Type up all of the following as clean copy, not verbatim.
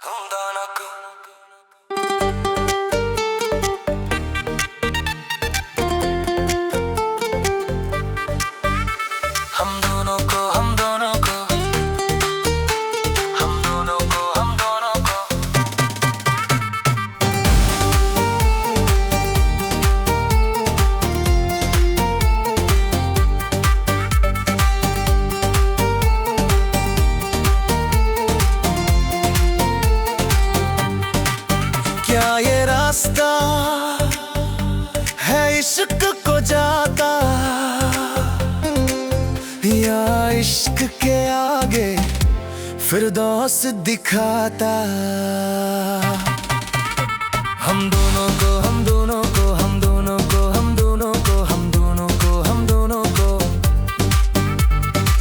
हम दोनों को हम दोनों को हम दोनों को हम दोनों को हम दोनों को क्या ये रास्ता है इश्क को जाता या इश्क के आगे फिरदौस दिखाता। हम दोनों को हम दोनों को हम दोनों को हम दोनों को हम दोनों को हम दोनों को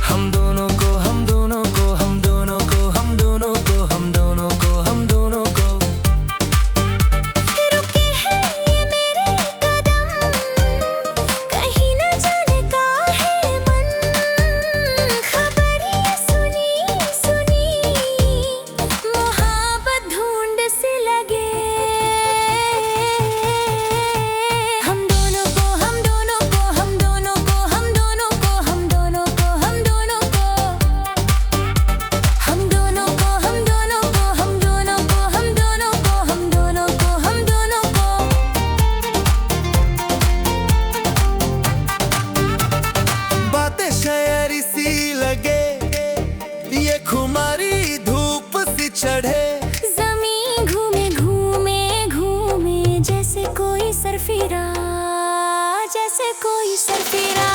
हम दोनों को हम दोनों को हम दोनों को हम दोनों को हम दोनों को हम दोनों को रुके हैं ये मेरे कदम, कहीं न जाने का है मन। खबर ये सुनी सुनी, मोहब्बत ढूंढ से लगे। हम दोनों को हम दोनों को हम दोनों को हम दोनों को हम दोनों को हम दोनों को हम दोनों को हम दोनों को हम दोनों को हम दोनों को हम दोनों को हम दोनों को बातें शायरी सी लगे, ये खुमारी धूप सी चढ़े। ज़मीं घूमे घूमे घूमे जैसे कोई सरफिरा, जैसे कोई सरफिरा।